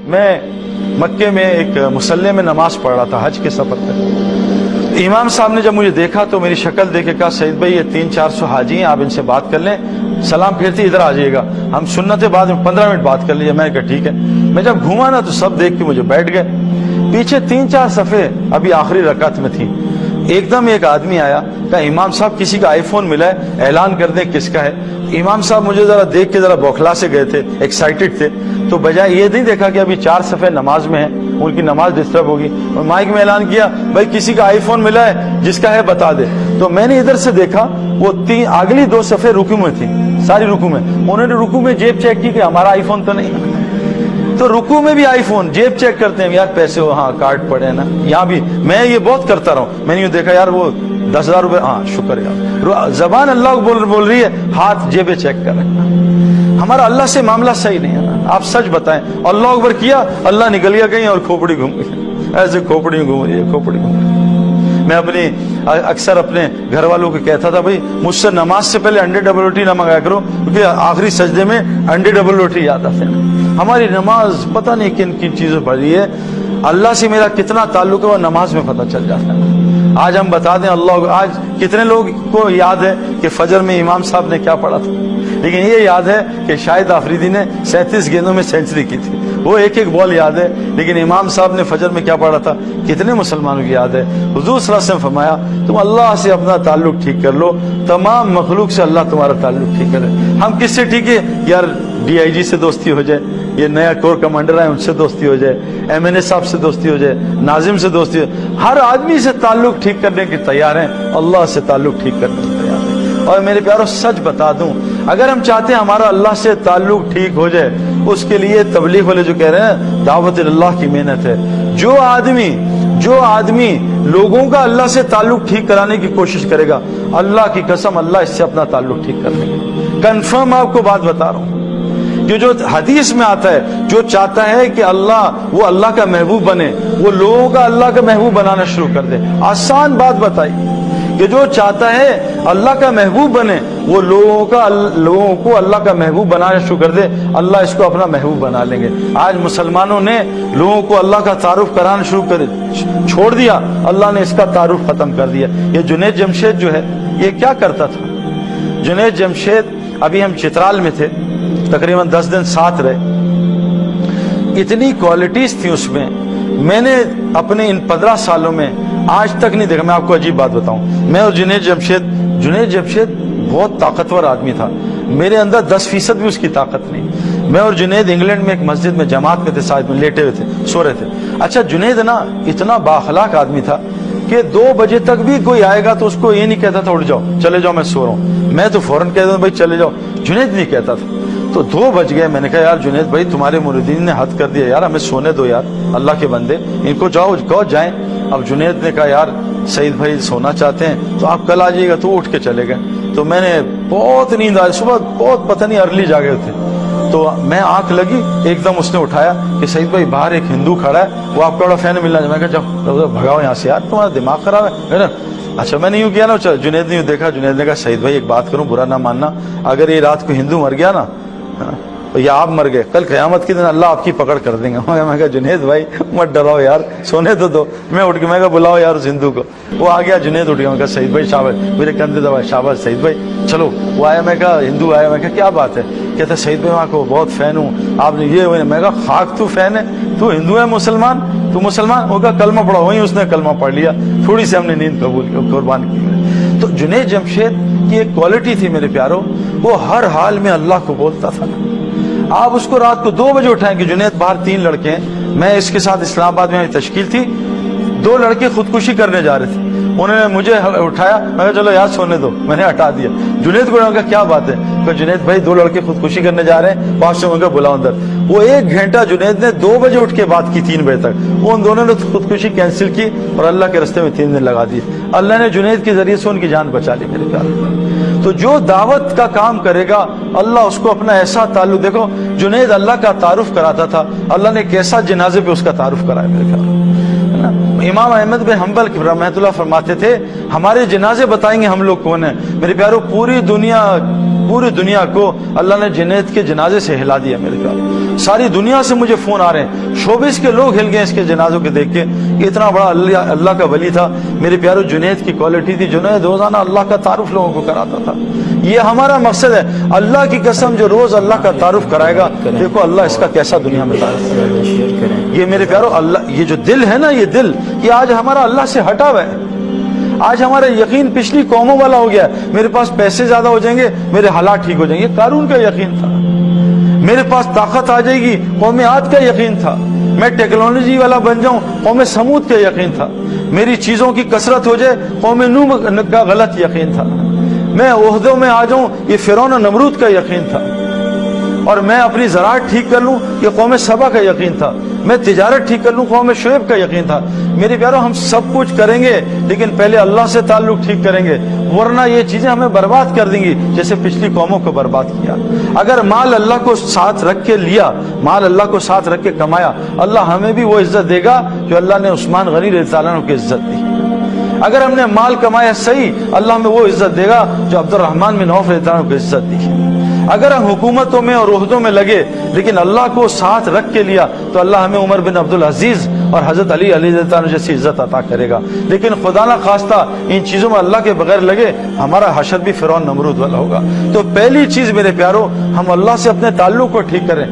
میں مکے میں ایک مسلح میں نماز پڑھ رہا تھا حج کے سفر پہ. امام صاحب نے جب مجھے دیکھا تو میری شکل دیکھ کے کہا سعید بھائی یہ 300-400 حاجی ہیں, آپ ان سے بات کر لیں, سلام پھیرتے ادھر آ جائیے گا, ہم سنت بعد میں 15 منٹ بات کر لیجیے. میں نے کہا ٹھیک ہے. میں جب گھوما نا تو سب دیکھ کے مجھے بیٹھ گئے. پیچھے 3-4 صفحے ابھی آخری رکعت میں تھی. ایک دم ایک آدمی آیا, کہا امام صاحب کسی کا آئی فون ملا ہے, اعلان کر دیں کس کا ہے. امام صاحب مجھے ذرا دیکھ کے ذرا بوکھلا سے گئے تھے, ایکسائٹڈ تھے, تو بجائے یہ نہیں دیکھا کہ ابھی 4 صفحے نماز میں ہیں, ان کی نماز ڈسٹرب ہوگی, اور مائک میں اعلان کیا بھائی کسی کا آئی فون ملا ہے جس کا ہے بتا دے. تو میں نے ادھر سے دیکھا وہ اگلی 2 صفحے رکوع میں تھی, ساری رکوع میں. انہوں نے رکوع میں جیب چیک کی کہ ہمارا آئی فون تو نہیں. تو رکوع میں بھی آئی فون, جیب چیک کرتے ہیں یار پیسے ہاں کارڈ پڑے ہیں نا. یہاں بھی میں یہ بہت کرتا رہا ہوں. میں نے یہ دیکھا یار وہ 10,000 روپے, ہاں شکر یار, زبان اللہ بول رہی ہے, ہاتھ جیبیں چیک کر رہے ہیں. ہمارا اللہ سے معاملہ صحیح نہیں ہے نا. آپ سچ بتائیں, اللہ اکبر کیا, اللہ نکل گیا کہیں اور کھوپڑی گھوم گئی, ایسے کھوپڑی گھوم رہی ہے, کھوپڑی گھوم رہی ہے. میں اکثر اپنے گھر والوں کو کہتا تھا بھائی مجھ سے نماز سے پہلے انڈے ڈبل روٹی نہ منگایا کرو, کیونکہ آخری سجدے میں انڈے ڈبل روٹی یاد آتے ہیں. ہماری نماز پتہ نہیں کن کن چیزوں پڑھ رہی ہے. اللہ سے میرا کتنا تعلق ہے وہ نماز میں پتہ چل جاتا ہے. آج ہم بتا دیں اللہ, آج کتنے لوگ کو یاد ہے کہ فجر میں امام صاحب نے کیا پڑھا تھا, لیکن یہ یاد ہے کہ شاہد آفریدی نے 37 گیندوں میں سینچری کی تھی. وہ ایک ایک بال یاد ہے, لیکن امام صاحب نے فجر میں کیا پڑھا تھا کتنے مسلمانوں کی یاد ہے. حضور صلی اللہ علیہ وسلم فرمایا تم اللہ سے اپنا تعلق ٹھیک کر لو, تمام مخلوق سے اللہ تمہارا تعلق ٹھیک کرے. ہم کس سے ٹھیک ہے یار, ڈی آئی جی سے دوستی ہو جائے, یہ نیا کور کمانڈر ہے ان سے دوستی ہو جائے, ایم این اے صاحب سے دوستی ہو جائے, ناظم سے دوستی ہو جائے. ہر آدمی سے تعلق ٹھیک کرنے کے تیار ہیں, اللہ سے تعلق ٹھیک کرنے کے تیار ہیں. اور میرے پیاروں سچ بتا دوں, اگر ہم چاہتے ہیں ہمارا اللہ سے تعلق ٹھیک ہو جائے, اس کے لیے تبلیغ والے جو کہہ رہے ہیں دعوت اللہ کی محنت ہے. جو آدمی لوگوں کا اللہ سے تعلق ٹھیک کرانے کی کوشش کرے گا, اللہ کی قسم اللہ اس سے اپنا تعلق ٹھیک کر لے گا. کنفرم آپ کو بات بتا رہا ہوں. جو حدیث میں آتا ہے, جو چاہتا ہے کہ وہ اللہ کا محبوب بنے, وہ لوگوں کا اللہ کا محبوب بنانا شروع کر دے. آسان بات بتائی کہ جو چاہتا ہے اللہ کا محبوب بنے, وہ لوگوں کو اللہ کا محبوب بنانا شروع کر دے, اللہ اس کو اپنا محبوب بنا لیں گے. آج مسلمانوں نے لوگوں کو اللہ کا تعارف کرانا شروع کر چھوڑ دیا, اللہ نے اس کا تعارف ختم کر دیا. یہ جنید جمشید جو ہے یہ کیا کرتا تھا. جنید جمشید, ابھی ہم چترال میں تھے, تقریباً 10 دن ساتھ رہے. اتنی کوالٹیز تھی اس میں نے اپنے ان 15 سالوں میں آج تک نہیں دیکھا. میں آپ کو عجیب بات بتاؤں, میں اور جنید جمشید بہت طاقتور آدمی تھا, میرے اندر 10% بھی اس کی طاقت نہیں. میں اور جنید انگلینڈ میں ایک مسجد میں جماعت میں تھے, ساتھ میں لیٹے ہوئے تھے, سو رہے تھے. اچھا جنید نا اتنا بااخلاق آدمی تھا کہ 2 بجے تک بھی کوئی آئے گا تو اس کو یہ نہیں کہتا تھا اٹھ جاؤ چلے جاؤ میں سو رہا ہوں. میں تو فوراً کہتا تھا بھائی چلے جاؤ, جنید نہیں کہتا تھا. تو 2 بج گئے, میں نے کہا یار جنید بھائی تمہارے مریدین نے حد کر دیا یار, ہمیں سونے دو یار, اللہ کے بندے ان کو کہو جائیں. اب جنید نے کہا یار سعید بھائی سونا چاہتے ہیں تو آپ کل آ جائیے گا. تو اٹھ کے چلے گئے. تو میں نے بہت نیند آئی, صبح بہت پتہ نہیں ارلی جاگے تھے, تو میں آنکھ لگی, ایک دم اس نے اٹھایا کہ سعید بھائی باہر ایک ہندو کھڑا ہے, وہ آپ کا بڑا فین ملنا. میں کہا جاؤ بھگاؤ یہاں سے یار, تمہارا دماغ خراب ہے نا. اچھا میں نے یوں کیا نا, جنید نے یوں دیکھا, جنید نے کہا سعید بھائی ایک بات کروں برا نہ ماننا, اگر یہ رات کو ہندو مر گیا نا یا آپ مر گئے, کل قیامت کے دن اللہ آپ کی پکڑ کر دیں گا. میں کہا جنید بھائی مت ڈراؤ یار, سونے تو دو. میں اٹھ کے میں کہا بلاؤ یار اس ہندو کو. وہ آ گیا, جنید اٹھ گیا. میں کہا سعید بھائی شاباش, میرے کندھے دبائے, شاباش سعید بھائی چلو. وہ آیا, میں کہا ہندو آیا, میں کہا کیا بات ہے, کہتا سعید بھائی میں آپ کو بہت فین ہوں, آپ نے یہ. میں کہا خاک تو فین ہے, تو ہندو ہے مسلمان, تو مسلمان. وہ کہا کلمہ پڑھا, وہیں اس نے کلمہ پڑھ لیا, تھوڑی سی ہم نے نیند قربان کی. تو جنید جمشید کی ایک کوالٹی تھی میرے پیاروں, وہ ہر حال میں اللہ کو بولتا تھا. آپ اس کو رات کو 2 بجے اٹھائیں کہ جنید باہر 3 لڑکے ہیں, میں اس کے ساتھ اسلام آباد میں تشکیل تھی, 2 لڑکے خودکشی کرنے جا رہے تھے, انہوں نے مجھے اٹھایا, میں کہا چلو یار سونے دو, میں نے ہٹا دیا. جنید کو کہا کیا بات ہے, کہ جنید بھائی 2 لڑکے خودکشی کرنے جا رہے ہیں, 500 میں کہا بلاؤ اندر. وہ 1 گھنٹہ جنید نے 2 بجے اٹھ کے بات کی 3 بجے تک. وہ ان دونوں نے خودکشی کینسل کی اور اللہ کے راستے میں 3 دن لگا دیے. اللہ نے جنید کے ذریعے سے ان کی جان بچا لی میرے پیارے. تو جو دعوت کا کام کرے گا اللہ اس کو اپنا ایسا تعلق، دیکھو جنید اللہ کا تعارف کراتا تھا، اللہ نے کیسا جنازے پہ اس کا تعارف کرایا میرے خیال۔ امام احمد بن حنبل رحمۃ اللہ فرماتے تھے ہمارے جنازے بتائیں گے ہم لوگ کون ہیں۔ میرے پیارو پوری دنیا کو اللہ نے جنید کے جنازے سے ہلا دیا میرے پیارو، ساری دنیا سے مجھے فون آ رہے ہیں، شوبز کے لوگ ہل گئے اس کے جنازوں کے دیکھ کے، یہ اتنا بڑا اللہ کا ولی تھا میرے پیارو۔ جنید کی کوالٹی تھی، جنید روزانہ اللہ کا تعارف لوگوں کو کراتا تھا۔ یہ ہمارا مقصد ہے، اللہ کی قسم جو روز اللہ کا تعارف کرائے گا دیکھو اللہ اس کا کیسا دنیا میں تعارف۔ یہ میرے پیارو اللہ، یہ جو دل ہے نا، یہ دل یہ آج ہمارا اللہ سے ہٹا ہوا ہے۔ آج ہمارا یقین پچھلی قوموں والا ہو گیا ہے، میرے پاس پیسے زیادہ ہو جائیں گے میرے حالات ٹھیک ہو جائیں گے، قارون کا یقین تھا۔ میرے پاس طاقت آ جائے گی، قوم عاد کا یقین تھا۔ میں ٹیکنالوجی والا بن جاؤں، قوم سمود کا یقین تھا۔ میری چیزوں کی کثرت ہو جائے، قوم نوح کا غلط یقین تھا۔ میں عہدوں میں آ جاؤں، یہ فرعون و نمرود کا یقین تھا۔ اور میں اپنی زراعت ٹھیک کر لوں، یہ قوم سبا کا یقین تھا۔ میں تجارت ٹھیک کر لوں، قوم شعیب کا یقین تھا۔ میرے پیارو ہم سب کچھ کریں گے لیکن پہلے اللہ سے تعلق ٹھیک کریں گے، ورنہ یہ چیزیں ہمیں برباد کر دیں گی جیسے پچھلی قوموں کو برباد کیا۔ اگر مال اللہ کو ساتھ رکھ کے لیا، مال اللہ کو ساتھ رکھ کے کمایا، اللہ ہمیں بھی وہ عزت دے گا جو اللہ نے عثمان غنی رضی اللہ عنہ کی عزت دی۔ اگر ہم نے مال کمایا صحیح، اللہ ہمیں وہ عزت دے گا جو عبد الرحمن بن عوف رضی اللہ عنہ کو عزت دی۔ اگر ہم حکومتوں میں اور عہدوں میں لگے لیکن اللہ کو ساتھ رکھ کے لیا تو اللہ ہمیں عمر بن عبدالعزیز اور حضرت علی رضی اللہ عنہ جیسی عزت عطا کرے گا۔ لیکن خدا نہ خواستہ ان چیزوں میں اللہ کے بغیر لگے، ہمارا حشر بھی فرعون نمرود والا ہوگا۔ تو پہلی چیز میرے پیارو، ہم اللہ سے اپنے تعلق کو ٹھیک کریں۔